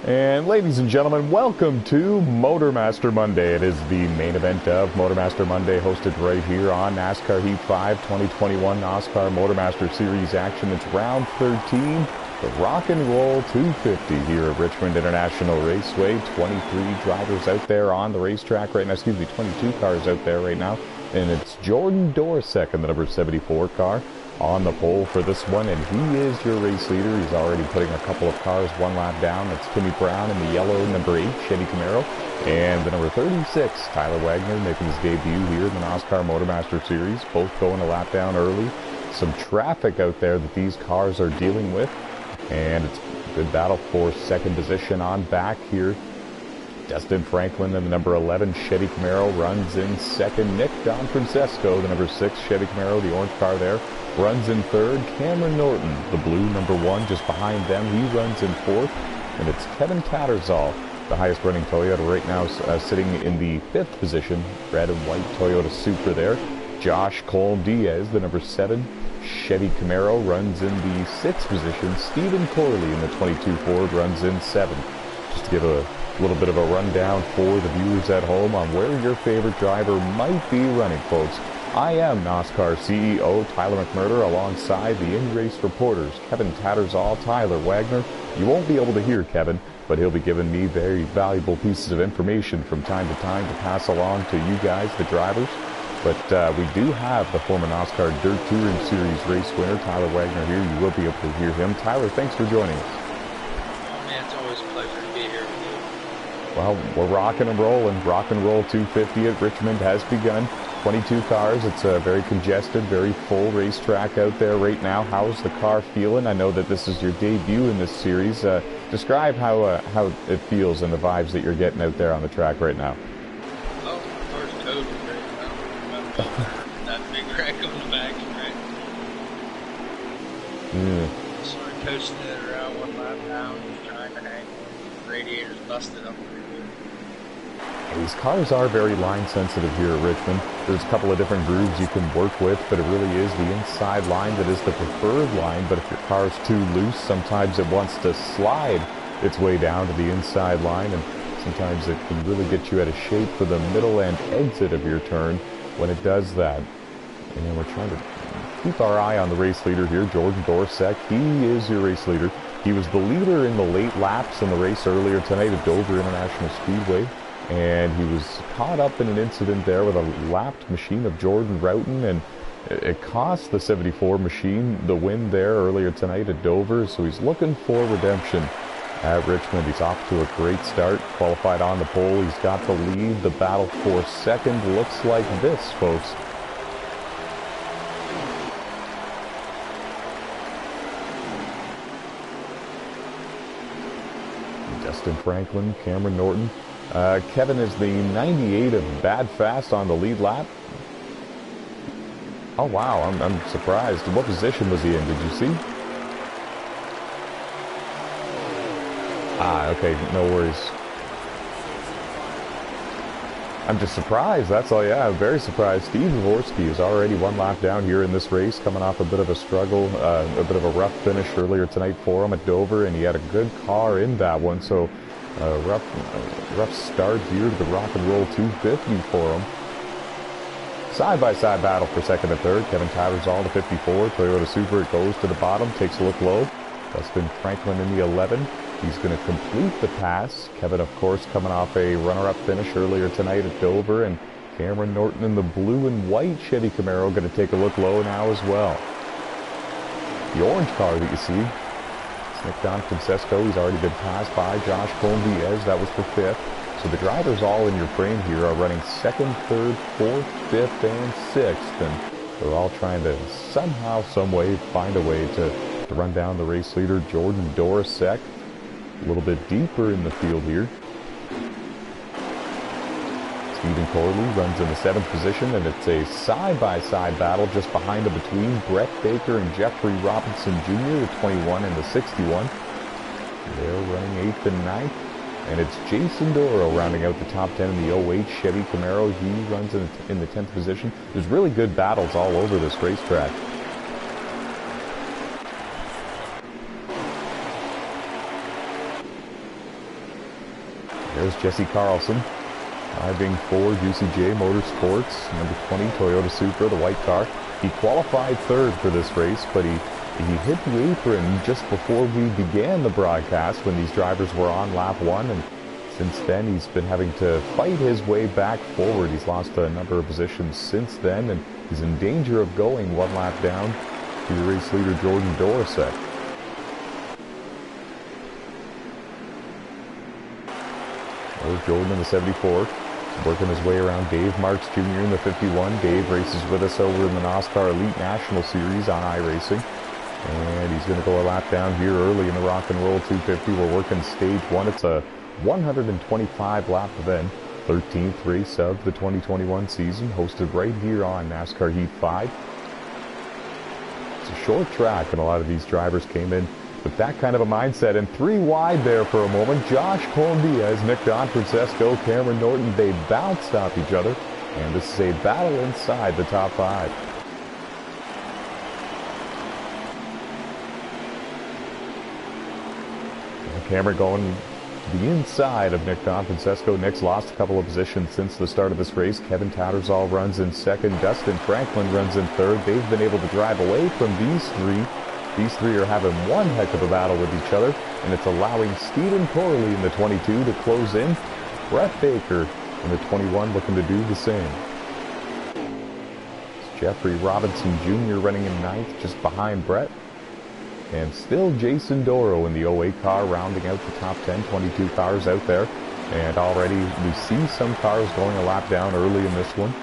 And ladies and gentlemen, welcome to MotorMaster Monday. It is the main event of MotorMaster Monday, hosted right here on NASCAR Heat 5 2021 NOSSCAR MotorMaster Series action. It's round 13, the Rock and Roll 250 here at Richmond International Raceway. 23 drivers out there on the racetrack right now, 22 cars out there right now. And it's Jordan Dorsek in the number 74 car on the pole for this one, and he is your race leader. He's already putting a couple of cars one lap down. That's Timmy Brown in the yellow number 8 Chevy Camaro, and the number 36 Tyler Wagner making his debut here in the NOSSCAR MotorMaster Series, both going a lap down early. Some traffic out there that these cars are dealing with, and it's a good battle for second position on back here. Dustin Franklin in the number 11 Chevy Camaro runs in second. Nick Don Francesco, the number 6 Chevy Camaro, the orange car there, runs in third. Cameron Norton, the blue number 1, just behind them, he runs in fourth. And it's Kevin Tattersall, the highest running Toyota right now, sitting in the 5th position. Red and white Toyota Supra there. Josh Cole Diaz, the number 7 Chevy Camaro, runs in the 6th position. Stephen Corley in the 22 Ford runs in 7th. Just to give a little bit of a rundown for the viewers at home on where your favorite driver might be running, folks. I am NOSSCAR CEO Tyler McMurder alongside the in-race reporters Kevin Tattersall, Tyler Wagner. You won't be able to hear Kevin, but he'll be giving me very valuable pieces of information from time to time to pass along to you guys, the drivers. But we do have the former NOSSCAR Dirt Touring Series race winner, Tyler Wagner, here. You will be able to hear him. Tyler, thanks for joining us. Oh man, it's always a pleasure to be here with you. Well, we're rocking and rolling. Rock and Roll 250 at Richmond has begun. 22 cars. It's a very congested, very full racetrack out there right now. How's the car feeling? I know that this is your debut in this series. Describe how it feels and the vibes that you're getting out there on the track right now. Oh, the car's totally great. I don't remember that big wreck on the back, right? Yeah. Sort of coasting it around one lap down, just trying to hang. Radiator's busted up pretty good. These cars are very line sensitive here at Richmond. There's a couple of different grooves you can work with, but it really is the inside line that is the preferred line. But if your car's too loose, sometimes it wants to slide its way down to the inside line, and sometimes it can really get you out of shape for the middle and exit of your turn when it does that. And we're trying to keep our eye on the race leader here, Jordan Dorsek. He is your race leader. He was the leader in the late laps in the race earlier tonight at Dover International Speedway. And he was caught up in an incident there with a lapped machine of Jordan Roughton, and it cost the 74 machine the win there earlier tonight at Dover. So he's looking for redemption at Richmond. He's off to a great start, qualified on the pole. He's got the lead. The battle for second looks like this, folks. Dustin Franklin, Cameron Norton. Kevin is the 98 of Bad Fast on the lead lap. Oh wow, I'm surprised. What position was he in? Did you see? Okay, no worries. I'm just surprised, that's all. Yeah, I'm very surprised. Steve Dvorsky is already one lap down here in this race, coming off a bit of a struggle, a bit of a rough finish earlier tonight for him at Dover, and he had a good car in that one, so rough start here to the Rock and Roll 250 for him. Side-by-side battle for second and third. Kevin Tattersall, the 54. Toyota Supra, it goes to the bottom, takes a look low. Dustin Franklin in the 11. He's going to complete the pass. Kevin, of course, coming off a runner-up finish earlier tonight at Dover. And Cameron Norton in the blue and white Chevy Camaro going to take a look low now as well. The orange car that you see, Nick Don Francesco, he's already been passed by Josh Cole Diaz. That was for 5th. So the drivers all in your frame here are running 2nd, 3rd, 4th, 5th, and 6th. And they're all trying to somehow, some way, find a way to run down the race leader, Jordan Dorsek. A little bit deeper in the field here. Stephen Corley runs in the 7th position, and it's a side-by-side battle just behind him between Brett Baker and Jeffrey Robinson Jr., the 21 and the 61. They're running 8th and 9th, and it's Jason Doro rounding out the top 10 in the 08 Chevy Camaro. He runs in the 10th position. There's really good battles all over this racetrack. There's Jesse Carlson, driving for UCJ Motorsports, number 20 Toyota Supra, the white car. He qualified third for this race, but he hit the apron just before we began the broadcast when these drivers were on lap 1, and since then he's been having to fight his way back forward. He's lost a number of positions since then, and he's in danger of going one lap down to the race leader Jordan Dorset. There's Jordan in the 74. He's working his way around Dave Marks Jr. in the 51. Dave races with us over in the NOSSCAR Elite National Series on iRacing. And he's going to go a lap down here early in the Rock and Roll 250. We're working stage 1. It's a 125 lap event. 13th race of the 2021 season, hosted right here on NASCAR Heat 5. It's a short track, and a lot of these drivers came in with that kind of a mindset. And 3 wide there for a moment. Josh Colm-Diaz, Nick Don Francesco, Cameron Norton, they bounced off each other. And this is a battle inside the top 5. Cameron going to the inside of Nick Don Francesco. Nick's lost a couple of positions since the start of this race. Kevin Tattersall runs in second. Dustin Franklin runs in third. They've been able to drive away from these 3. These 3 are having one heck of a battle with each other, and it's allowing Stephen Corley in the 22 to close in. Brett Baker in the 21 looking to do the same. It's Jeffrey Robinson Jr. running in 9th, just behind Brett. And still Jason Doro in the 08 car, rounding out the top 10, 22 cars out there. And already we see some cars going a lap down early in this one.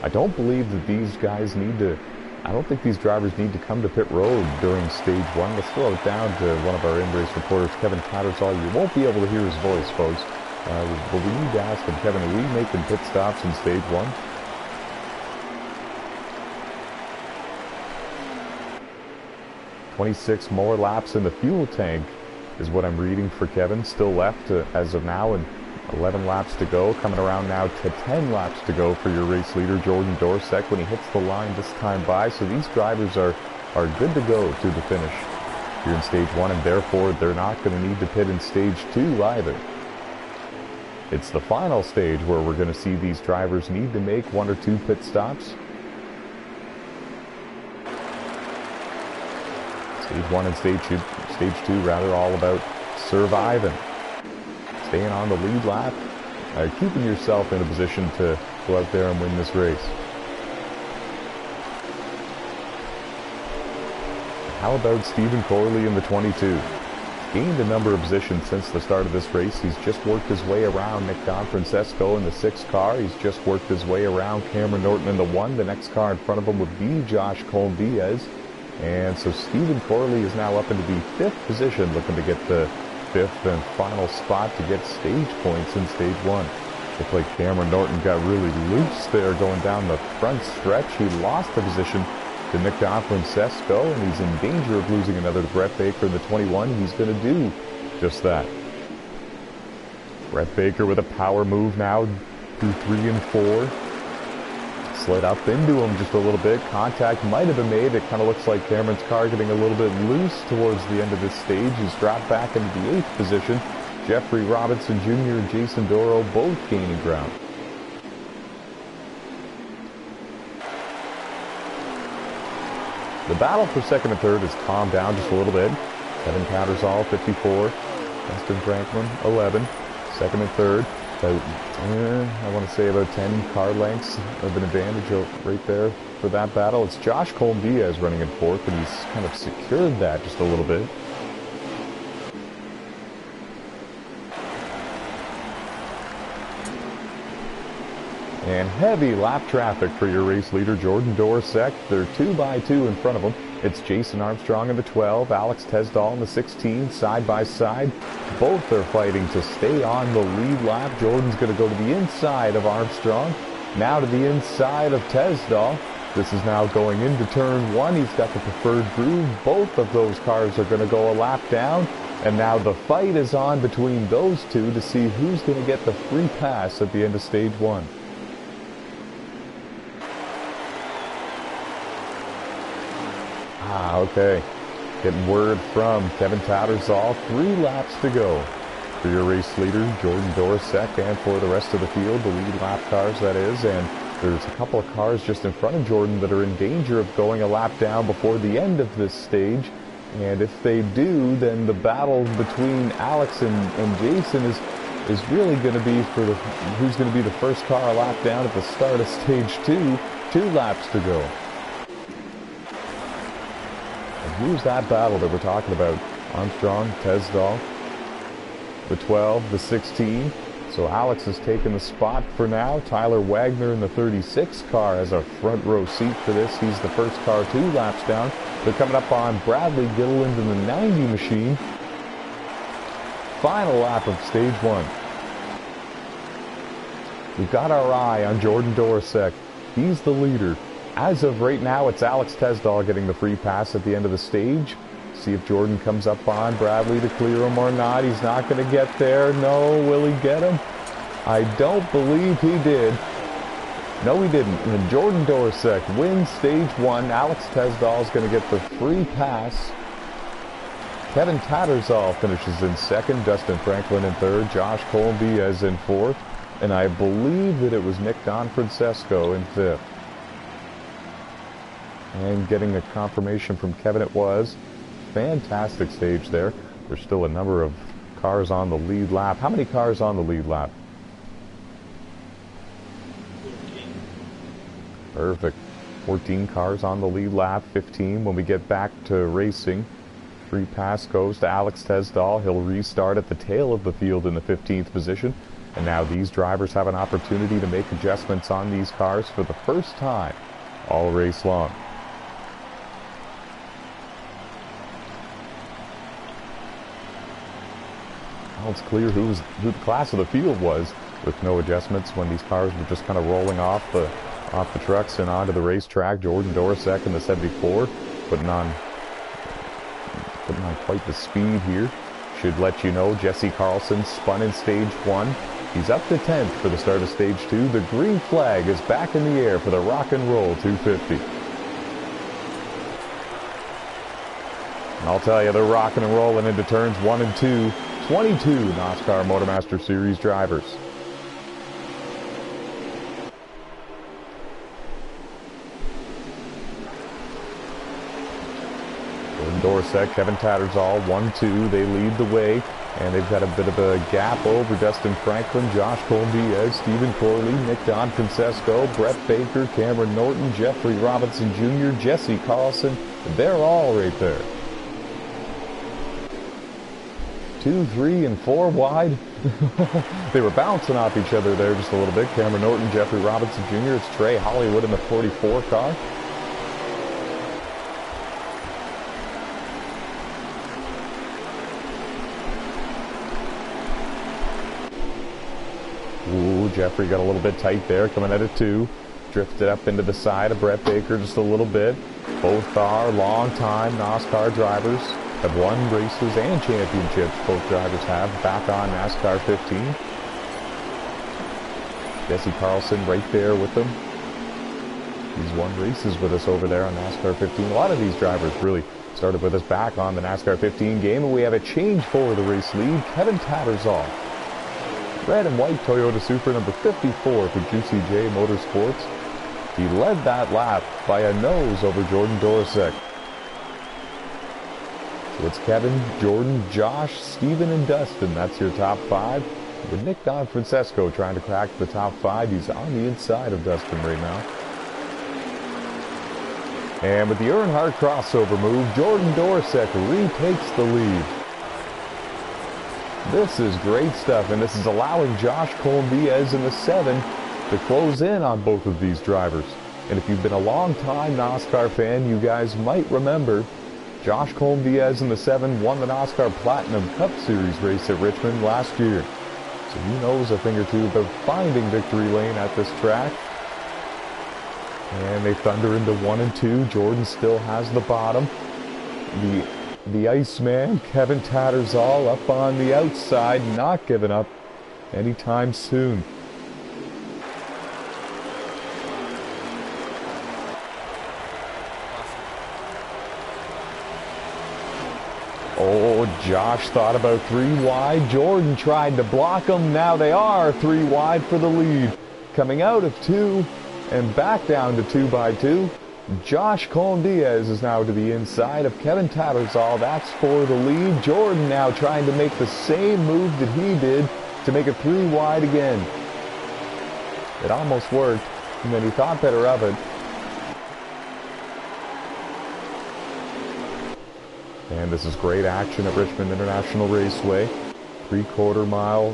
I don't believe that these guys I don't think these drivers need to come to pit road during stage 1. Let's throw it down to one of our in-race reporters, Kevin Tattersall. You won't be able to hear his voice, folks. But we need to ask him, Kevin, are we making pit stops in stage 1? 26 more laps in the fuel tank is what I'm reading for Kevin. Still left as of now, and 11 laps to go. Coming around now to 10 laps to go for your race leader, Jordan Dorset, when he hits the line this time by. So these drivers are good to go to the finish here in stage 1, and therefore they're not going to need to pit in stage 2 either. It's the final stage where we're going to see these drivers need to make 1 or 2 pit stops. Stage 1 and stage 2 rather, all about surviving. Staying on the lead lap, keeping yourself in a position to go out there and win this race. How about Stephen Corley in the 22? Gained a number of positions since the start of this race. He's just worked his way around Nick Don Francesco in the 6 car. He's just worked his way around Cameron Norton in the 1. The next car in front of him would be Josh Colm-Diaz. And so Stephen Corley is now up into the 5th position, looking to get the 5th and final spot to get stage points in stage 1. Looked like Cameron Norton got really loose there going down the front stretch. He lost the position to Nick Don Francesco, and he's in danger of losing another to Brett Baker in the 21. He's going to do just that. Brett Baker with a power move now to 3 and 4. Slid up into him just a little bit. Contact might have been made. It kind of looks like Cameron's car getting a little bit loose towards the end of this stage. He's dropped back into the 8th position. Jeffrey Robinson Jr. and Jason Doro both gaining ground. The battle for second and third has calmed down just a little bit. Kevin Tattersall, 54. Dustin Franklin, 11. Second and third. I want to say about 10 car lengths of an advantage right there for that battle. It's Josh Colm-Diaz running in 4th, and he's kind of secured that just a little bit. And heavy lap traffic for your race leader, Jordan Dorset. They're 2 by 2 in front of him. It's Jason Armstrong in the 12, Alex Tesdahl in the 16, side by side. Both are fighting to stay on the lead lap. Jordan's going to go to the inside of Armstrong, now to the inside of Tesdahl. This is now going into turn 1. He's got the preferred groove. Both of those cars are going to go a lap down. And now the fight is on between those two to see who's going to get the free pass at the end of stage 1. Okay. Getting word from Kevin Tattersall, 3 laps to go for your race leader, Jordan Dorosek, and for the rest of the field, the lead lap cars, that is. And there's a couple of cars just in front of Jordan that are in danger of going a lap down before the end of this stage. And if they do, then the battle between Alex and Jason is really going to be for who's going to be the first car a lap down at the start of stage 2. 2 laps to go. And here's that battle that we're talking about. Armstrong, Tesdall, the 12, the 16. So Alex has taken the spot for now. Tyler Wagner in the 36 car has a front row seat for this. He's the first car 2 laps down. They're coming up on Bradley Gilliland in the 90 machine. Final lap of stage 1. We've got our eye on Jordan Dorosek. He's the leader. As of right now, it's Alex Tesdall getting the free pass at the end of the stage. See if Jordan comes up on Bradley to clear him or not. He's not going to get there. No, will he get him? I don't believe he did. No, he didn't. And Jordan Dorosek wins stage 1. Alex Tesdall is going to get the free pass. Kevin Tattersall finishes in 2nd. Dustin Franklin in 3rd. Josh Colby in 4th. And I believe that it was Nick Donfrancesco in 5th. And getting a confirmation from Kevin, it was. Fantastic stage there. There's still a number of cars on the lead lap. How many cars on the lead lap? 14. Perfect. 14 cars on the lead lap. 15 when we get back to racing. Free pass goes to Alex Tesdall. He'll restart at the tail of the field in the 15th position. And now these drivers have an opportunity to make adjustments on these cars for the first time all race long. Well, it's clear who the class of the field was with no adjustments when these cars were just kind of rolling off the trucks and onto the racetrack. Jordan Dorosek in the 74 putting on quite the speed here. Should let you know Jesse Carlson spun in stage 1. He's up to 10th for the start of stage 2. The green flag is back in the air for the Rock and Roll 250. And I'll tell you, they're rocking and rolling into turns 1 and 2. 22 NOSSCAR MotorMaster Series drivers. Jordan Dorosek, Kevin Tattersall, 1-2. They lead the way. And they've got a bit of a gap over Dustin Franklin, Josh Colby, Stephen Corley, Nick Donfrancesco, Brett Baker, Cameron Norton, Jeffrey Robinson Jr., Jesse Carlson. They're all right there. 2, 3, and 4 wide. They were bouncing off each other there just a little bit. Cameron Norton, Jeffrey Robinson Jr., it's Trey Hollywood in the 44 car. Ooh, Jeffrey got a little bit tight there, coming out of 2. Drifted up into the side of Brett Baker just a little bit. Both are long-time NOSSCAR drivers. Have won races and championships, both drivers have, back on NASCAR 15. Jesse Carlson right there with them. He's won races with us over there on NASCAR 15. A lot of these drivers really started with us back on the NASCAR 15 game, and we have a change for the race lead. Kevin Tattersall. Red and white Toyota Supra number 54 for Juicy J Motorsports. He led that lap by a nose over Jordan Dorosek. So it's Kevin, Jordan, Josh, Steven, and Dustin. That's your top 5. With Nick Donfrancesco trying to crack the top 5. He's on the inside of Dustin right now. And with the Earnhardt crossover move, Jordan Dorosek retakes the lead. This is great stuff, and this is allowing Josh Colby-Diaz in the 7 to close in on both of these drivers. And if you've been a long-time NOSSCAR fan, you guys might remember Josh Colby-Diaz in the 7 won the NOSSCAR Platinum Cup Series race at Richmond last year. So he knows a thing or two about finding victory lane at this track. And they thunder into 1 and 2. Jordan still has the bottom. The Iceman, Kevin Tattersall, up on the outside, not giving up anytime soon. Oh, Josh thought about 3 wide. Jordan tried to block him. Now they are 3 wide for the lead. Coming out of 2 and back down to 2 by 2. Josh Colm-Diaz is now to the inside of Kevin Tattersall. That's for the lead. Jordan now trying to make the same move that he did to make it 3 wide again. It almost worked, and then he thought better of it. And this is great action at Richmond International Raceway. 3/4 mile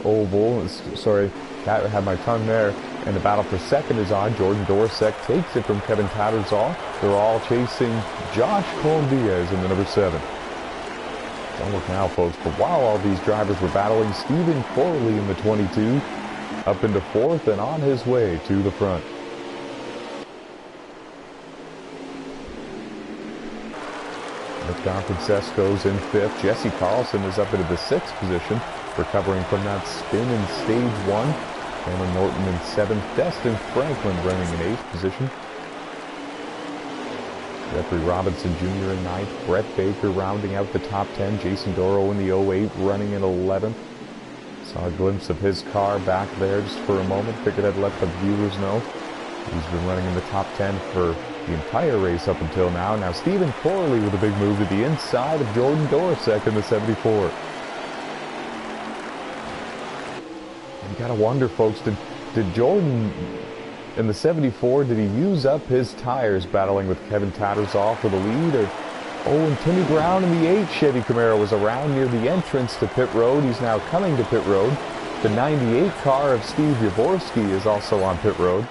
oval. Sorry, I had my tongue there. And the battle for second is on. Jordan Dorsek takes it from Kevin Tattersall. They're all chasing Josh Colm-Diaz in the number 7. Don't look now, folks, but while all these drivers were battling, Stephen Corley in the 22 up into 4th and on his way to the front. Don Francesco's in 5th. Jesse Carlson is up into the 6th position, recovering from that spin in stage 1. Cameron Norton in 7th. Destin Franklin running in 8th position. Jeffrey Robinson Jr. in 9th. Brett Baker rounding out the top 10. Jason Doro in the 08 running in 11th. Saw a glimpse of his car back there just for a moment. Figured I'd let the viewers know. He's been running in the top 10 for the entire race up until now. Now Stephen Corley with a big move to the inside of Jordan Dorsek in the 74. You gotta wonder, folks, did Jordan in the 74, did he use up his tires battling with Kevin Tattersall for the lead? Or, and Timmy Brown in the 8 Chevy Camaro was around near the entrance to pit road. He's now coming to pit road. The 98 car of Steve Yavorski is also on pit road.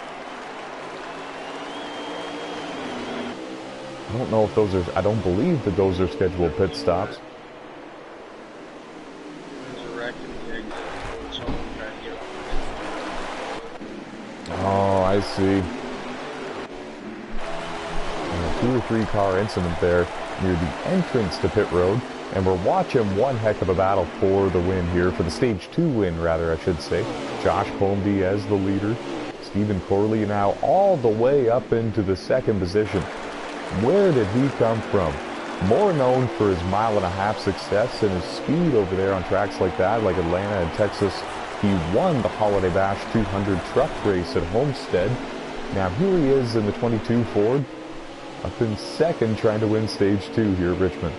I don't know if those are, I don't believe that those are scheduled pit stops. Oh, I see. A 2 or 3 car incident there near the entrance to pit road. And we're watching one heck of a battle for the win here, for the stage 2 win, rather, I should say. Josh Colm-Diaz, the leader. Stephen Corley now all the way up into the 2nd position. Where did he come from? More known for his 1.5-mile success and his speed over there on tracks like that, like Atlanta and Texas. He won the Holiday Bash 200 truck race at Homestead. Now here he is in the 22 Ford, up in 2nd, trying to win stage 2 here at Richmond.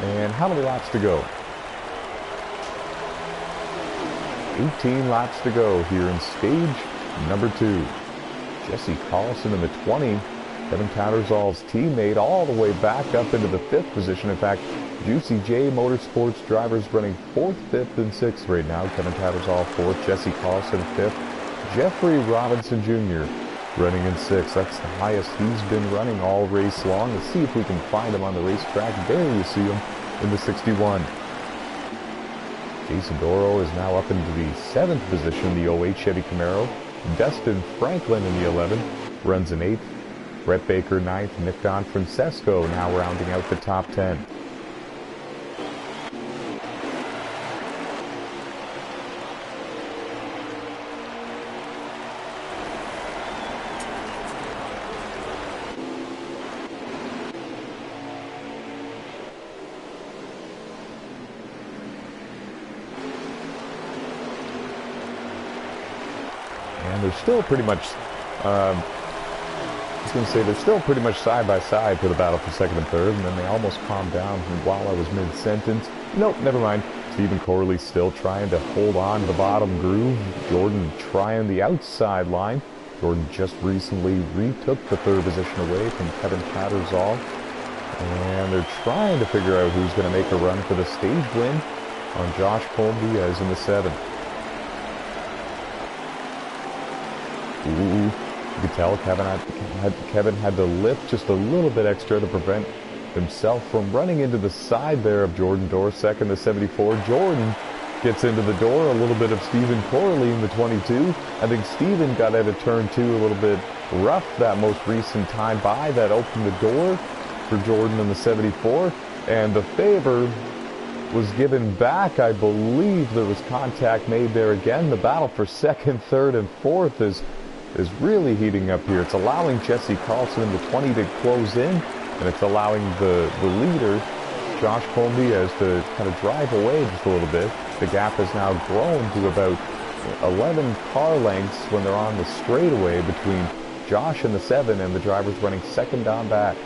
And how many laps to go? 18 laps to go here in stage number 2. Jesse Carlson in the 20. Kevin Tattersall's teammate all the way back up into the 5th position. In fact, Juicy J Motorsports drivers running 4th, 5th, and 6th right now. Kevin Tattersall 4th, Jesse Carlson 5th. Jeffrey Robinson Jr. running in 6th. That's the highest he's been running all race long. Let's see if we can find him on the racetrack. There you see him in the 61. Jason Doro is now up into the 7th position, the 08 Chevy Camaro. Dustin Franklin in the 11 runs in 8th. Brett Baker 9th. Nick Don Francesco now rounding out the top 10. And they're still pretty much, I was going to say, they're still pretty much side by side for the battle for 2nd and 3rd, and then they almost calmed down while I was mid-sentence. Nope, never mind. Stephen Corley still trying to hold on to the bottom groove. Jordan trying the outside line. Jordan just recently retook the 3rd position away from Kevin Tattersall. And they're trying to figure out who's going to make a run for the stage win on Josh Colm-Diaz in the 7th. Ooh, you could tell Kevin had to lift just a little bit extra to prevent himself from running into the side there of Jordan Dorsek in the 74. Jordan gets into the door, a little bit of Stephen Corley in the 22. I think Stephen got out of turn 2 a little bit rough that most recent time by. That opened the door for Jordan in the 74. And the favor was given back. I believe there was contact made there again. The battle for 2nd, 3rd, and 4th is is really heating up here. It's allowing Jesse Carlson in the 20 to close in, and it's allowing the leader, Josh Colombiez, to kind of drive away just a little bit. The gap has now grown to about 11 car lengths when they're on the straightaway between Josh and the 7, and the driver's running second on back.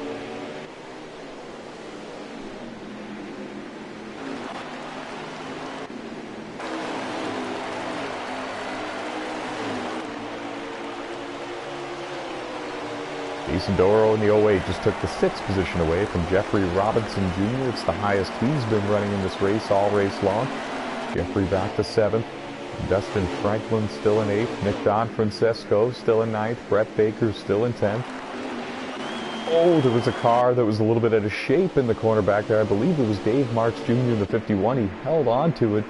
Jason Doro in the 08 just took the 6th position away from Jeffrey Robinson Jr. It's the highest he's been running in this race all race long. Jeffrey back to 7th. Dustin Franklin still in 8th. Nick Don Francesco still in 9th. Brett Baker still in 10th. Oh, there was a car that was a little bit out of shape in the corner back there. I believe it was Dave Marks Jr. in the 51. He held on to it.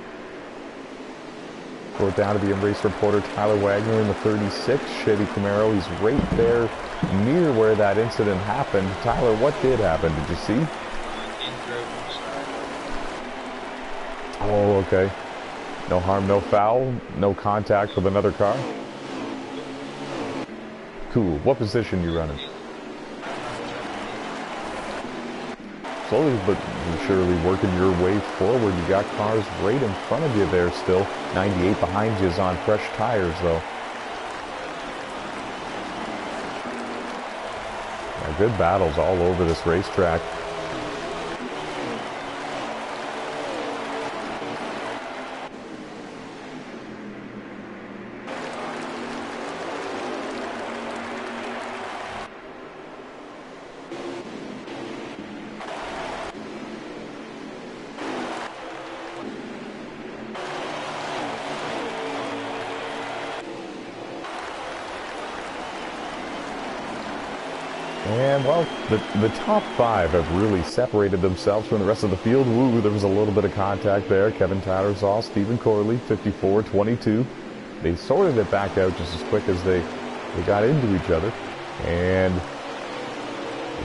Throw it down to the in-race reporter Tyler Wagner in the 36 Chevy Camaro. He's right there near where that incident happened. Tyler, what did happen? Did you see? Oh, okay. No harm, no foul, no contact with another car. Cool. What position you running? Slowly but surely working your way forward. You got cars right in front of you there still. 98 behind you is on fresh tires though. Yeah, good battles all over this racetrack. And, well, the top 5 have really separated themselves from the rest of the field. Woo, there was a little bit of contact there. Kevin Tattersall, Stephen Corley, 54-22. They sorted it back out just as quick as they got into each other. And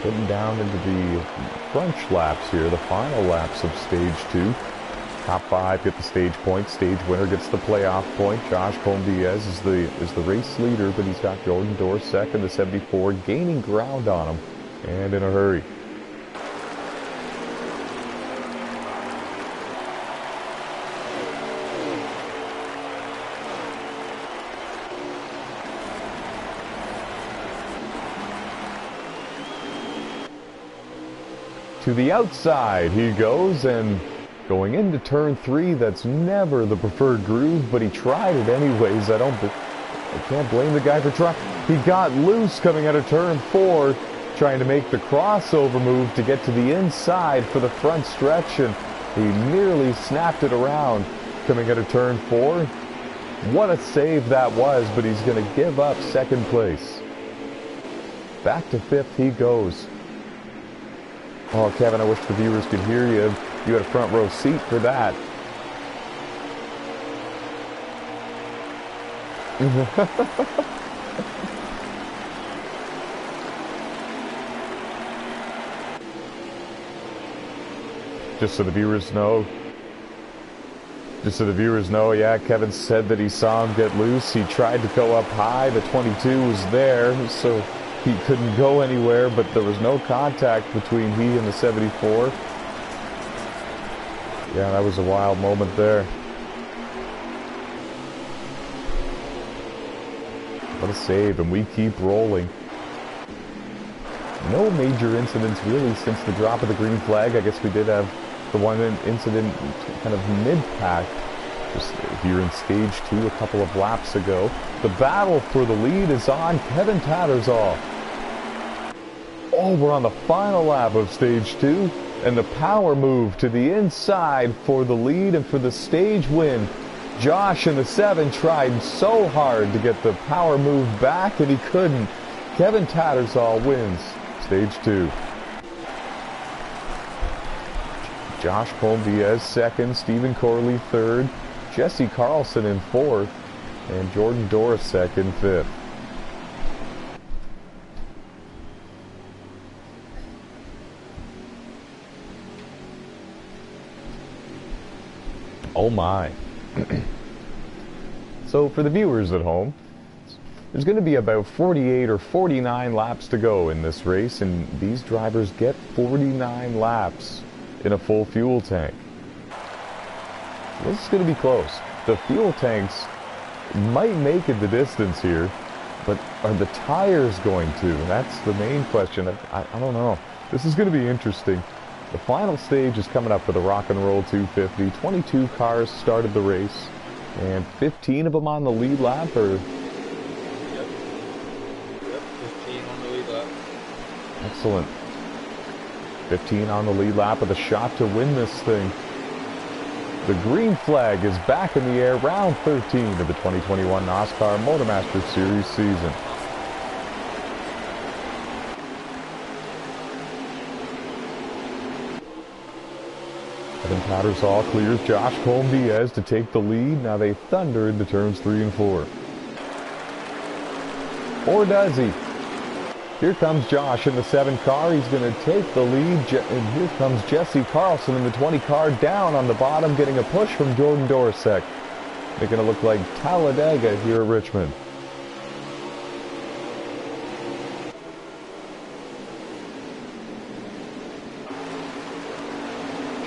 getting down into the crunch laps here, the final laps of Stage 2. Top 5 get the stage point. Stage winner gets the playoff point. Josh Colombiez is the race leader, but he's got Jordan Dorr second, the 74, gaining ground on him, and in a hurry. To the outside he goes, and going into turn 3, that's never the preferred groove, but he tried it anyways. I can't blame the guy for trying. He got loose coming out of turn 4, trying to make the crossover move to get to the inside for the front stretch, and he nearly snapped it around coming out of turn 4. What a save that was, but he's going to give up second place. Back to 5th he goes. Oh, Kevin, I wish the viewers could hear you. You had a front row seat for that. Just so the viewers know, yeah, Kevin said that he saw him get loose. He tried to go up high. The 22 was there, so he couldn't go anywhere, but there was no contact between he and the 74. Yeah, that was a wild moment there. What a save, and we keep rolling. No major incidents really since the drop of the green flag. I guess we did have the one incident kind of mid-pack, just here in Stage 2 a couple of laps ago. The battle for the lead is on. Kevin Tattersall. Oh, we're on the final lap of Stage 2. And the power move to the inside for the lead and for the stage win. Josh in the 7 tried so hard to get the power move back, and he couldn't. Kevin Tattersall wins Stage 2. Josh Colombiez second, Stephen Corley third, Jesse Carlson in 4th, and Jordan Doris second, 5th. Oh my. So for the viewers at home, There's going to be about 48 or 49 laps to go in this race, and these drivers get 49 laps in a full fuel tank. This is going to be close. The fuel tanks might make it the distance here, but are the tires going to? That's the main question. I don't know. This is going to be interesting. The final stage is coming up for the Rock and Roll 250. 22 cars started the race, and 15 of them on the lead lap, or... Yep, 15 on the lead lap. Excellent. 15 on the lead lap with a shot to win this thing. The green flag is back in the air, round 13 of the 2021 NASCAR MotorMaster Series season. Kevin Tattersall clears Josh Colm-Diaz to take the lead. Now they thunder into turns 3 and 4. Or does he? Here comes Josh in the 7 car. He's going to take the lead. And here comes Jesse Carlson in the 20 car, down on the bottom, getting a push from Jordan Dorsek. Making it look like Talladega here at Richmond.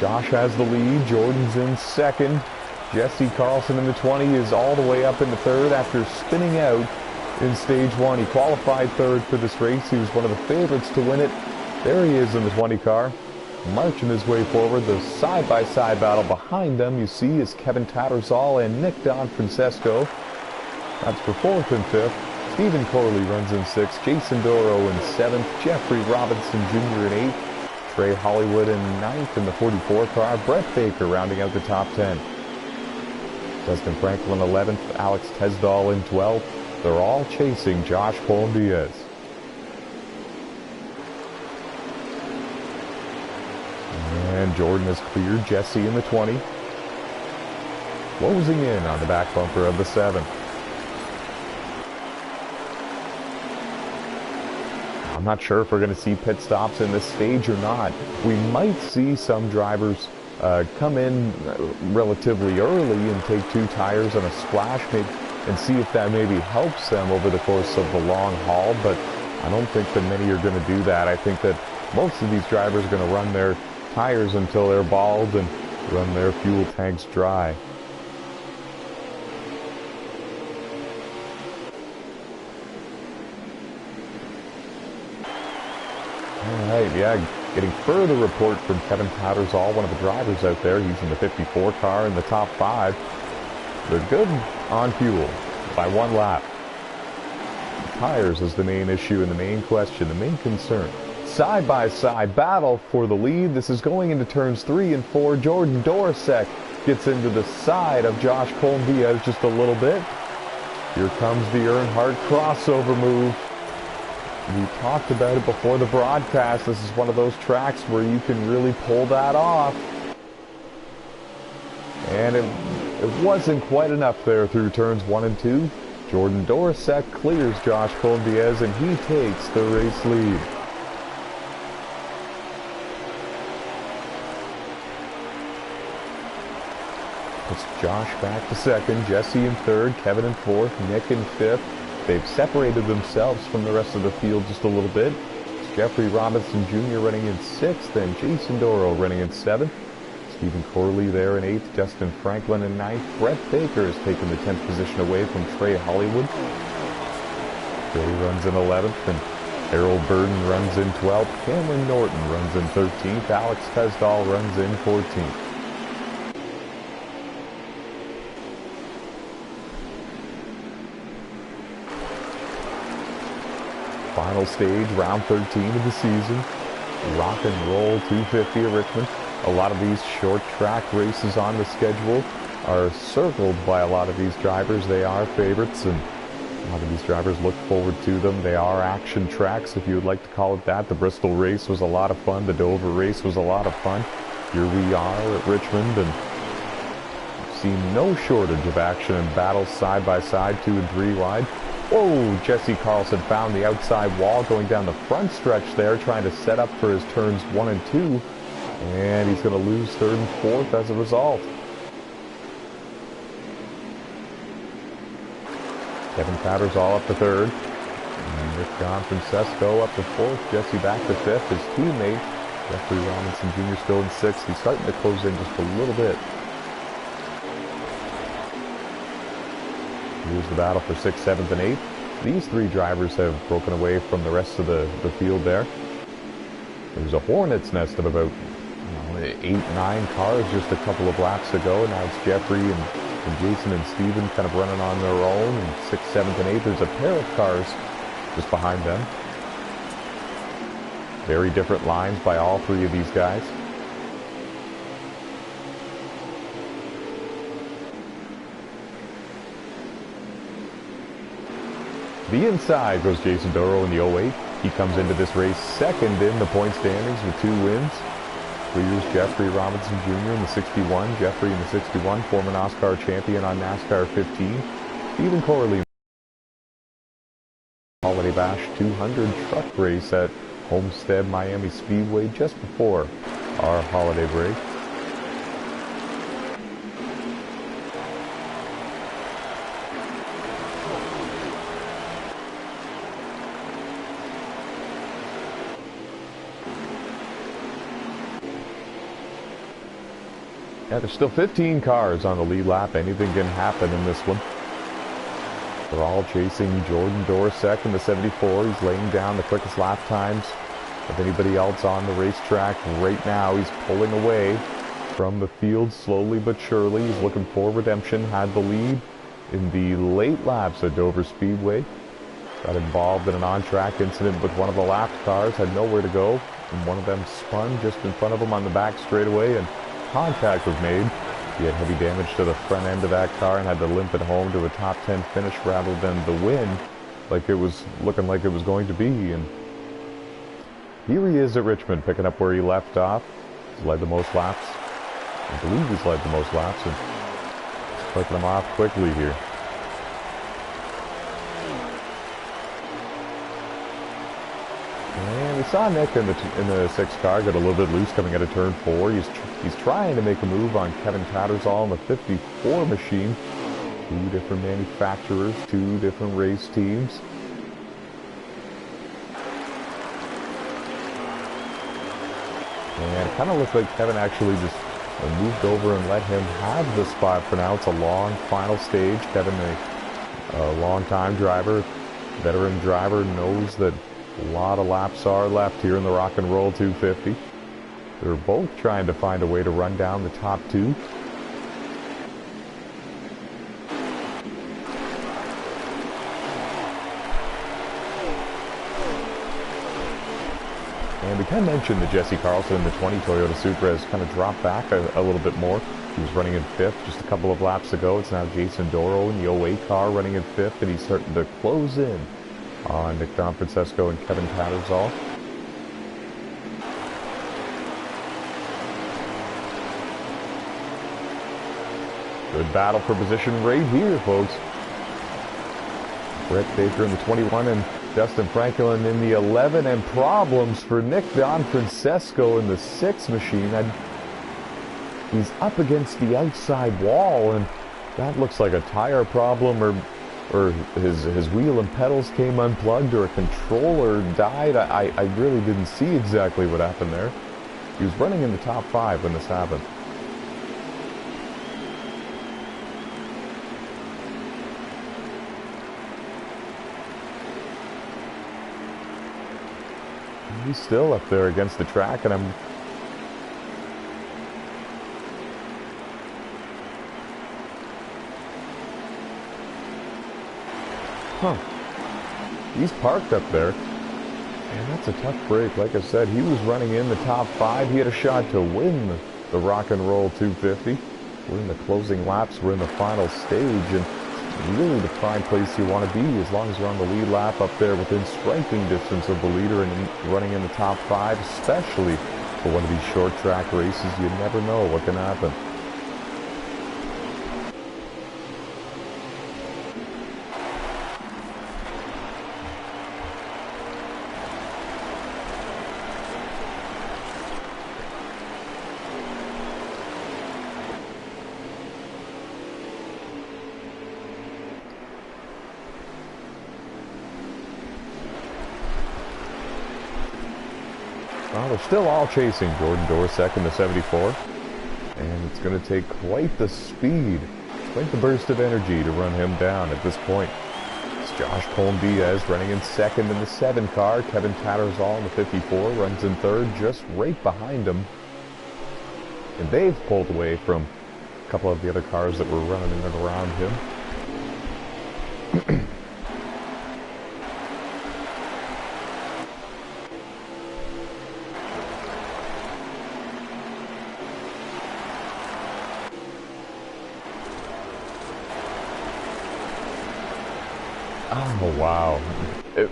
Josh has the lead. Jordan's in second. Jesse Carlson in the 20 is all the way up in the third after spinning out in stage 1. He qualified third for this race. He was one of the favorites to win it. There he is in the 20 car, marching his way forward. The side-by-side battle behind them, you see, is Kevin Tattersall and Nick Don Francesco. That's for 4th and 5th. Stephen Corley runs in 6th. Jason Doro in 7th. Jeffrey Robinson Jr. in 8th. Trey Hollywood in 9th in the 44 car. Brett Baker rounding out the top 10. Dustin Franklin 11th. Alex Tesdall in 12th. They're all chasing Josh Colm-Diaz. And Jordan has cleared Jesse in the 20. Closing in on the back bumper of the 7. I'm not sure if we're going to see pit stops in this stage or not. We might see some drivers come in relatively early and take 2 tires on a splash, maybe, and see if that maybe helps them over the course of the long haul, but I don't think that many are going to do that. I think that most of these drivers are going to run their tires until they're bald and run their fuel tanks dry. All right, yeah, getting further report from Kevin Tattersall, one of the drivers out there. He's in the 54 car in the top 5. They're good on fuel by 1 lap. The tires is the main issue and the main question, the main concern. Side-by-side battle for the lead. This is going into turns 3 and 4. Jordan Dorsek gets into the side of Josh Colm-Diaz just a little bit. Here comes the Earnhardt crossover move. We talked about it before the broadcast. This is one of those tracks where you can really pull that off. And it wasn't quite enough there through turns 1 and 2. Jordan Dorsek clears Josh Colm-Diaz and he takes the race lead. Puts Josh back to second, Jesse in third, Kevin in fourth, Nick in fifth. They've separated themselves from the rest of the field just a little bit. It's Jeffrey Robinson Jr. running in sixth and Jason Doro running in seventh. Stephen Corley there in 8th, Justin Franklin in 9th. Brett Baker has taken the 10th position away from Trey Hollywood. Trey runs in 11th, and Harold Burden runs in 12th. Cameron Norton runs in 13th. Alex Tesdall runs in 14th. Final stage, round 13 of the season. Rock and Roll 250 at Richmond. A lot of these short track races on the schedule are circled by a lot of these drivers. They are favorites, and a lot of these drivers look forward to them. They are action tracks, if you would like to call it that. The Bristol race was a lot of fun. The Dover race was a lot of fun. Here we are at Richmond, and we've seen no shortage of action and battles side by side, 2 and 3 wide. Whoa, Jesse Carlson found the outside wall going down the front stretch there, trying to set up for his turns 1 and 2. And he's going to lose third and fourth as a result. Kevin Tattersall up to third. And Rick Francesco up to fourth. Jesse back to fifth. His teammate, Jeffrey Robinson Jr., still in sixth. He's starting to close in just a little bit. Here's the battle for sixth, seventh, and eighth. These three drivers have broken away from the rest of the field there. There's a hornet's nest of about 8-9 cars just a couple of laps ago. Now it's Jeffrey and Jason and Steven kind of running on their own. And 6th, 7th, and 8th, there's a pair of cars just behind them. Very different lines by all three of these guys. The inside goes Jason Doro in the 08. He comes into this race second in the point standings with 2 wins. Leaders Jeffrey Robinson Jr. in the 61. Jeffrey in the 61, former NOSSCAR champion on NASCAR 15. Stephen Corley. Holiday Bash 200 truck race at Homestead Miami Speedway just before our holiday break. Yeah, there's still 15 cars on the lead lap. Anything can happen in this one. They're all chasing Jordan Dorsek in the 74. He's laying down the quickest lap times of anybody else on the racetrack right now. He's pulling away from the field slowly but surely. He's looking for redemption. Had the lead in the late laps at Dover Speedway. Got involved in an on-track incident with one of the lapped cars. Had nowhere to go. And one of them spun just in front of him on the back straightaway, and contact was made. He had heavy damage to the front end of that car and had to limp it home to a top 10 finish rather than the win, like it was looking like it was going to be. And here he is at Richmond, picking up where he left off. He's led the most laps. I believe he's led the most laps, and clicking them off quickly here. And we saw Nick in the 6th car get a little bit loose coming out of turn 4. He's trying to make a move on Kevin Tattersall in the 54 machine. 2 different manufacturers, 2 different race teams. And it kind of looked like Kevin actually just moved over and let him have the spot for now. It's a long final stage. Kevin, a long-time driver, veteran driver, knows that a lot of laps are left here in the Rock and Roll 250. They're both trying to find a way to run down the top 2. And we kind of mentioned that Jesse Carlson in the 20 Toyota Supra has kind of dropped back a little bit more. He was running in 5th just a couple of laps ago. It's now Jason Doro in the 08 car running in 5th, and he's starting to close in on Nick Francesco and Kevin Tattersall. Good battle for position right here, folks. Brett Baker in the 21 and Justin Franklin in the 11, and problems for Nick Francesco in the 6 machine. He's up against the outside wall, and that looks like a tire problem, or his wheel and pedals came unplugged, or a controller died. I really didn't see exactly what happened there. He was running in the top 5 when this happened. He's still up there against the track, and I'm... He's parked up there. And that's a tough break. Like I said, he was running in the top 5. He had a shot to win the Rock and Roll 250. We're in the closing laps. We're in the final stage, and really the prime place you want to be as long as you're on the lead lap up there within striking distance of the leader and running in the top 5, especially for one of these short track races. You never know what can happen. Well, they're still all chasing Jordan Dorsek in the 74. And it's going to take quite the speed, quite the burst of energy to run him down at this point. It's Josh Colm-Diaz running in second in the 7 car. Kevin Tattersall in the 54 runs in third, just right behind him. And they've pulled away from a couple of the other cars that were running in and around him. Oh, wow.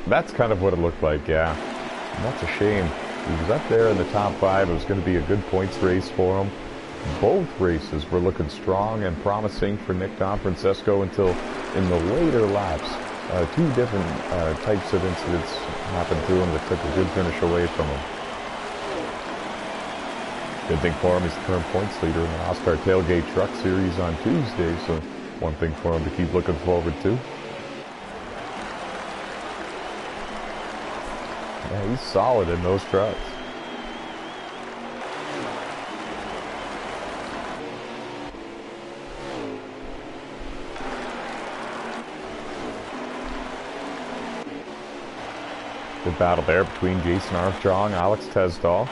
That's kind of what it looked like, yeah. And that's a shame. He was up there in the top 5. It was going to be a good points race for him. Both races were looking strong and promising for Nick Francesco until in the later laps, 2 different types of incidents happened to him that took a good finish away from him. Good thing for him, he's the current points leader in the NASCAR Tailgate Truck Series on Tuesday, so one thing for him to keep looking forward to. Yeah, he's solid in those trucks. Good battle there between Jason Armstrong, Alex Tesdall.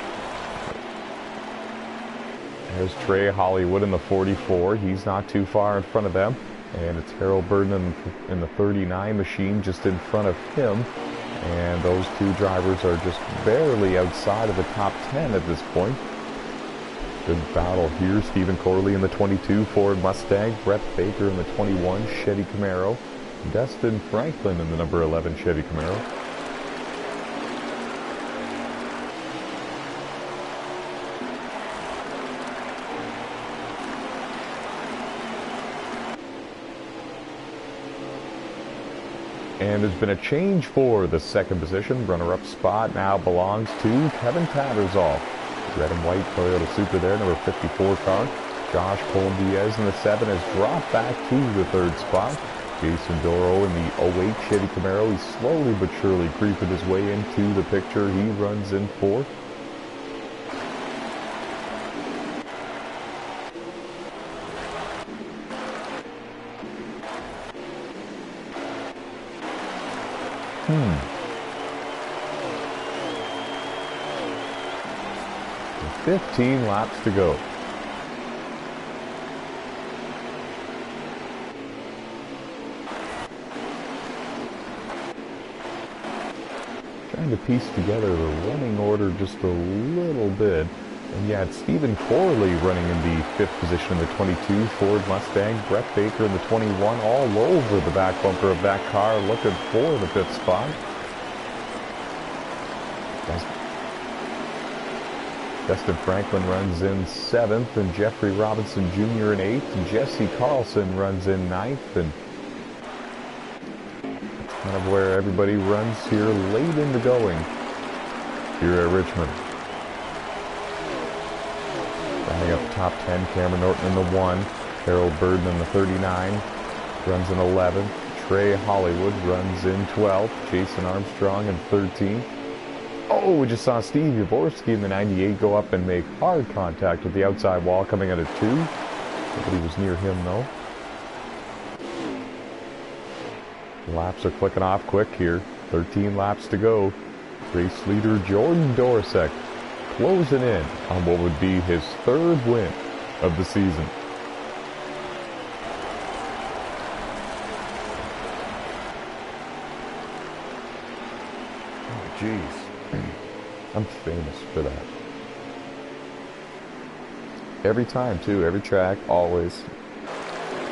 There's Trey Hollywood in the 44. He's not too far in front of them. And it's Harold Burden in the 39 machine just in front of him. And those 2 drivers are just barely outside of the top 10 at this point. Good battle here. Stephen Corley in the 22 Ford Mustang. Brett Baker in the 21 Chevy Camaro. Dustin Franklin in the number 11 Chevy Camaro. And there's been a change for the second position. Runner-up spot now belongs to Kevin Tattersall. Red and white Toyota Supra there, number 54 car. Josh Colm-Diaz in the 7 has dropped back to the 3rd spot. Jason Doro in the 08 Chevy Camaro. He's slowly but surely creeping his way into the picture. He runs in 4th. Hmm. 15 laps to go. Trying to piece together the running order just a little bit. And yeah, it's Stephen Corley running in the 5th position in the 22 Ford Mustang. Brett Baker in the 21 all over the back bumper of that car looking for the 5th spot. Dustin Franklin runs in 7th and Jeffrey Robinson Jr. in 8th. And Jesse Carlson runs in 9th. And that's kind of where everybody runs here late in the going here at Richmond. Running up top 10, Cameron Norton in the 1. Harold Burden in the 39 runs in 11th. Trey Hollywood runs in 12th. Jason Armstrong in 13th. Oh, we just saw Steve Yaborski in the 98 go up and make hard contact with the outside wall coming out of 2. Nobody was near him though. Laps are clicking off quick here. 13 laps to go. Race leader Jordan Dorsek closing in on what would be his 3rd win of the season. Oh, jeez. I'm famous for that. Every time, too. Every track, always.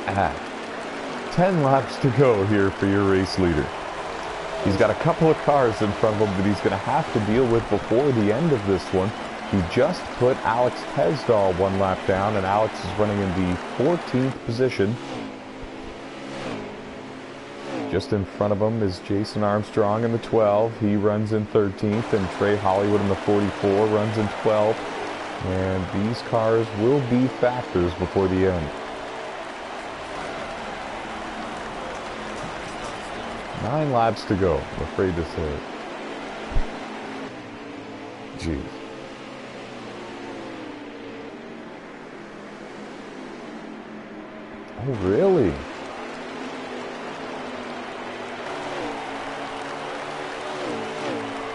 10 laps to go here for your race leader. He's got a couple of cars in front of him that he's going to have to deal with before the end of this one. He just put Alex Tesdall 1 lap down, and Alex is running in the 14th position. Just in front of him is Jason Armstrong in the 12. He runs in 13th, and Trey Hollywood in the 44 runs in 12th. And these cars will be factors before the end. 9 laps to go, I'm afraid to say it. Jeez. Oh, really?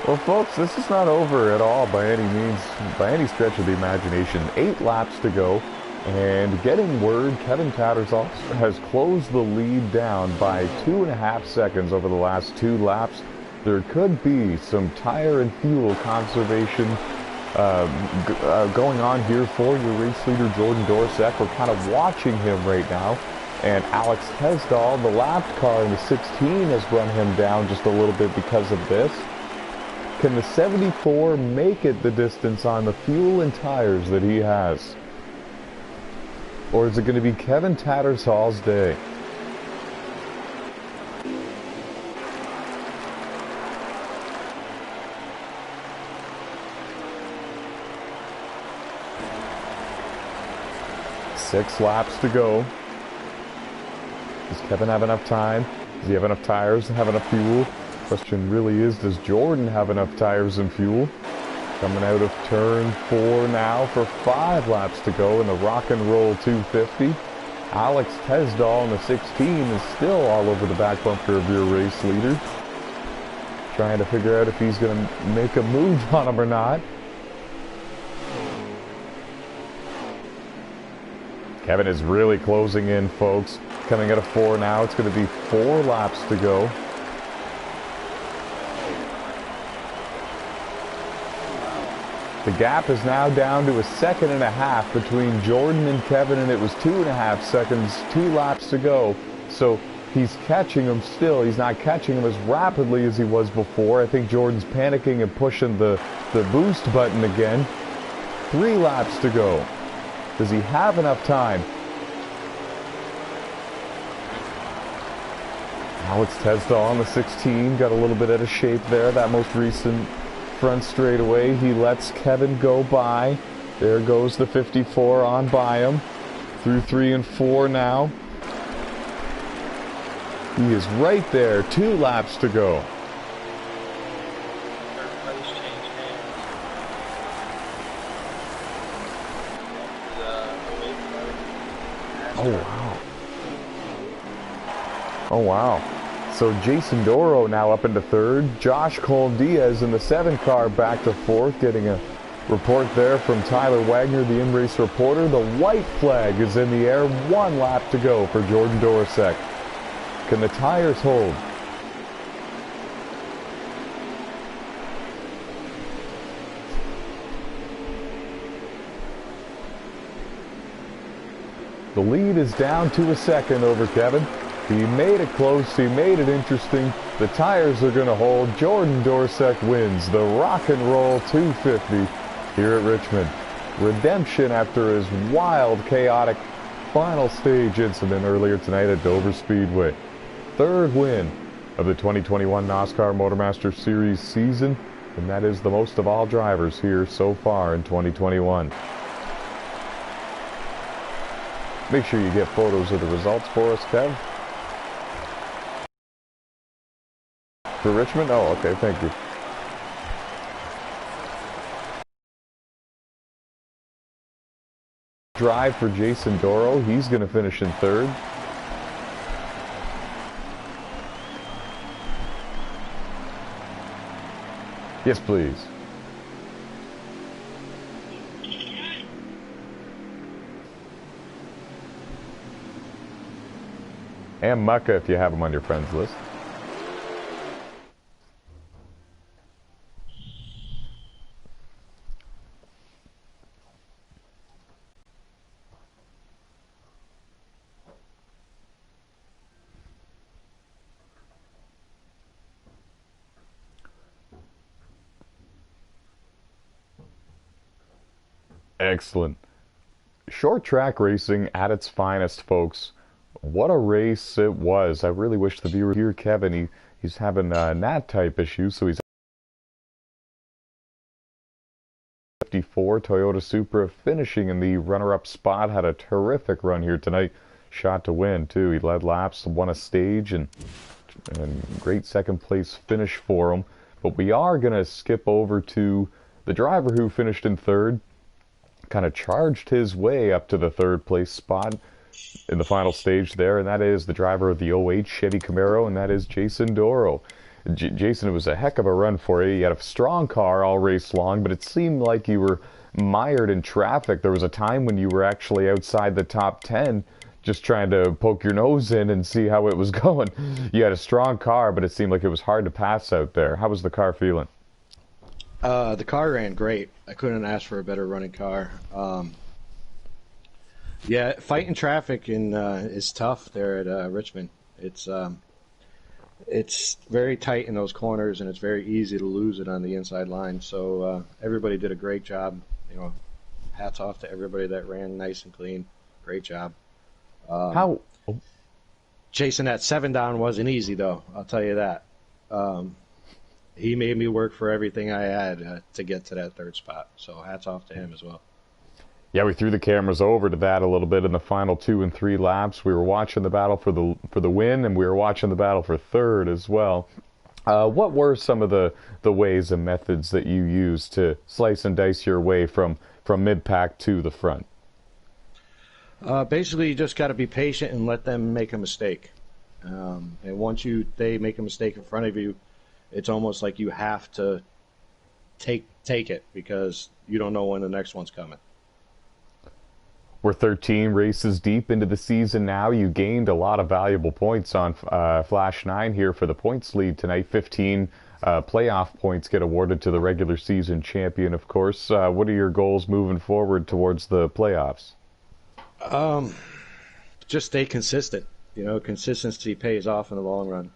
Well, folks, this is not over at all by any means, by any stretch of the imagination. 8 laps to go, and getting word, Kevin Tattersall has closed the lead down by 2.5 seconds over the last 2 laps. There could be some tire and fuel conservation going on here for your race leader, Jordan Dorsek. We're kind of watching him right now. And Alex Hesdahl, the lapped car in the 16, has run him down just a little bit because of this. Can the 74 make it the distance on the fuel and tires that he has? Or is it going to be Kevin Tattersall's day? Six laps to go. Does Kevin have enough time? Does he have enough tires to have enough fuel? Question really is, does Jordan have enough tires and fuel? Coming out of turn 4 now for 5 laps to go in the rock and roll 250. Alex Hesdahl in the 16 is still all over the back bumper of your race leader. Trying to figure out if he's going to make a move on him or not. Kevin is really closing in, folks. Coming out of 4 now. It's going to be 4 laps to go. The gap is now down to 1.5 seconds between Jordan and Kevin, and it was 2.5 seconds, 2 laps to go. So he's catching him still. He's not catching him as rapidly as he was before. I think Jordan's panicking and pushing the boost button again. 3 laps to go. Does he have enough time? Alex Hesdahl on the 16 got a little bit out of shape there. That most recent front straightaway, he lets Kevin go by. There goes the 54 on by him. Through 3 and 4 now. He is right there. 2 laps to go. Oh, wow. Oh, wow. So Jason Doro now up into 3rd. Josh Cole-Diaz in the 7 car back to 4th. Getting a report there from Tyler Wagner, the in-race reporter. The white flag is in the air. 1 lap to go for Jordan Dorsek. Can the tires hold? The lead is down to 1 second over Kevin. He made it close. He made it interesting. The tires are going to hold. Jordan Dorsek wins the Rock and Roll 250 here at Richmond. Redemption after his wild, chaotic final stage incident earlier tonight at Dover Speedway. 3rd win of the 2021 NASCAR MotorMaster Series season, and that is the most of all drivers here so far in 2021. Make sure you get photos of the results for us, Kev. For Richmond? Oh, okay, thank you. Drive for Jason Doro. He's going to finish in 3rd. Yes, please. And Mucka if you have him on your friends list. Excellent. Short track racing at its finest, folks. What a race it was. I really wish the viewer here, Kevin, he's having NAT type issues, so he's 54 Toyota Supra finishing in the runner-up spot. Had a terrific run here tonight. Shot to win, too. He led laps, won a stage, and great second place finish for him. But we are going to skip over to the driver who finished in 3rd. Kind of charged his way up to the 3rd place spot. in the final stage there, and that is the driver of the '08 Chevy Camaro, and that is Jason Doro. Jason, it was a heck of a run for you. You had a strong car all race long, but it seemed like you were mired in traffic. There was a time when you were actually outside the top 10, just trying to poke your nose in and see how it was going. You had a strong car, but it seemed like it was hard to pass out there. How was the car feeling? The car ran great. I couldn't ask for a better running car. Yeah, fighting traffic is tough there at Richmond. It's very tight in those corners, and it's very easy to lose it on the inside line. So everybody did a great job. You know, hats off to everybody that ran nice and clean. Great job. How? Chasing that 7 down wasn't easy, though. I'll tell you that. He made me work for everything I had to get to that 3rd spot. So hats off to him as well. Yeah, we threw the cameras over to that a little bit in the final 2 and 3 laps. We were watching the battle for the win, and we were watching the battle for 3rd as well. What were some of the ways and methods that you used to slice and dice your way from mid-pack to the front? Basically, you just got to be patient and let them make a mistake. And once they make a mistake in front of you, it's almost like you have to take it, because you don't know when the next one's coming. We're 13 races deep into the season now. You gained a lot of valuable points on Flash 9 here for the points lead tonight. 15 playoff points get awarded to the regular season champion, of course. What are your goals moving forward towards the playoffs? Just stay consistent. You know, consistency pays off in the long run.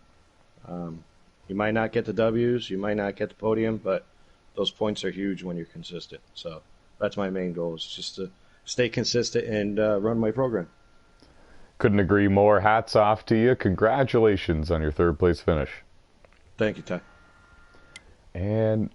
You might not get the W's, you might not get the podium, but those points are huge when you're consistent. So that's my main goal, is just to stay consistent and run my program. Couldn't agree more. Hats off to you. Congratulations on your 3rd place finish. Thank you, Ty. And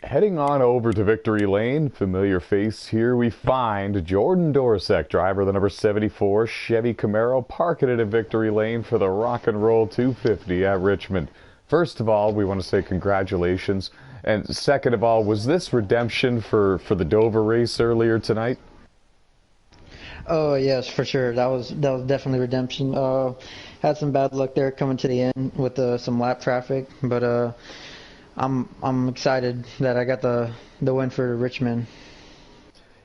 heading on over to Victory Lane, familiar face here, we find Jordan Dorosek, driver of the number 74 Chevy Camaro, parking it at Victory Lane for the Rock and Roll 250 at Richmond. First of all, we want to say congratulations. And second of all, was this redemption for the Dover race earlier tonight? Oh yes, for sure. That was definitely redemption. Had some bad luck there coming to the end with some lap traffic, but I'm excited that I got the win for Richmond.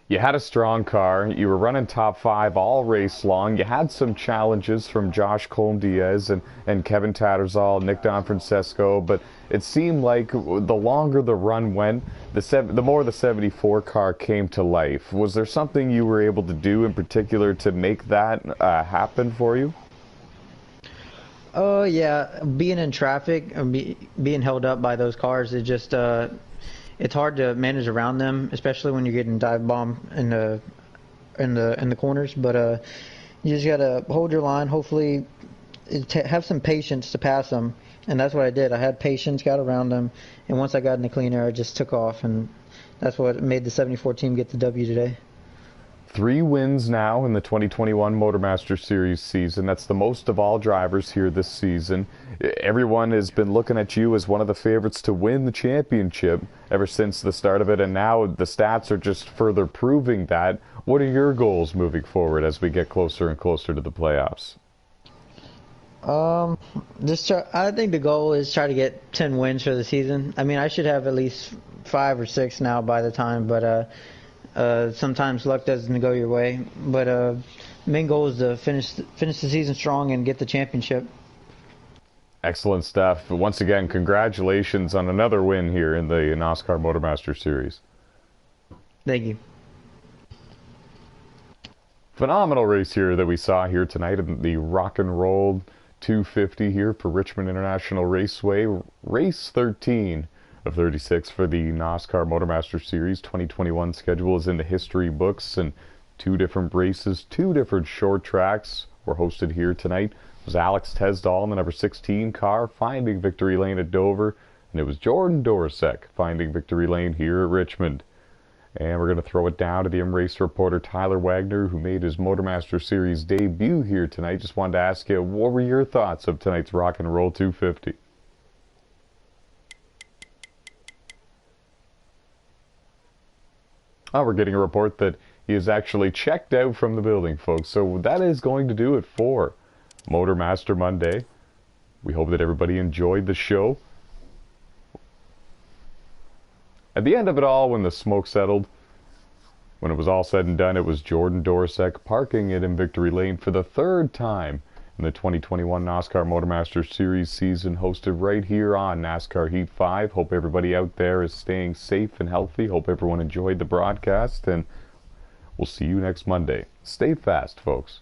You had a strong car. You were running top 5 all race long. You had some challenges from Josh Colm-Diaz and Kevin Tattersall, Nick Donfrancesco, but it seemed like the longer the run went, the more the 74 car came to life. Was there something you were able to do in particular to make that happen for you? Oh yeah, being in traffic, being held up by those cars, it's hard to manage around them, especially when you're getting dive bombed in the corners. But you just gotta hold your line. Hopefully, have some patience to pass them, and that's what I did. I had patience, got around them, and once I got in the clean air, I just took off, and that's what made the 74 team get the W today. 3 wins now in the 2021 MotorMaster Series season. That's the most of all drivers here this season. Everyone has been looking at you as one of the favorites to win the championship ever since the start of it, and now the stats are just further proving that. What are your goals moving forward as we get closer and closer to the playoffs? I think the goal is try to get 10 wins for the season. I mean, I should have at least 5 or 6 now by the time, but sometimes luck doesn't go your way, but main goal is to finish the season strong and get the championship. Excellent stuff. Once again, congratulations on another win here in the NASCAR MotorMaster Series. Thank you. Phenomenal race here that we saw here tonight in the Rock and Roll 250 here for Richmond International Raceway. Race 13 of 36 for the NASCAR MotorMaster Series 2021 schedule is in the history books, and 2 different races, 2 different short tracks were hosted here tonight. It was Alex Tesdall in the number 16 car finding victory lane at Dover, and it was Jordan Dorosek finding victory lane here at Richmond. And we're going to throw it down to the M-Race reporter Tyler Wagner, who made his MotorMaster Series debut here tonight. Just wanted to ask you, what were your thoughts of tonight's Rock and Roll 250? We're getting a report that He is actually checked out from the building, folks. So that is going to do it for MotorMaster Monday. We hope that everybody enjoyed the show. At the end of it all, when the smoke settled, when it was all said and done, it was Jordan Dorosek parking it in Victory Lane for the third time in the 2021 NASCAR MotorMaster Series season, hosted right here on NASCAR Heat 5. Hope everybody out there is staying safe and healthy. Hope everyone enjoyed the broadcast, and we'll see you next Monday. Stay fast, folks.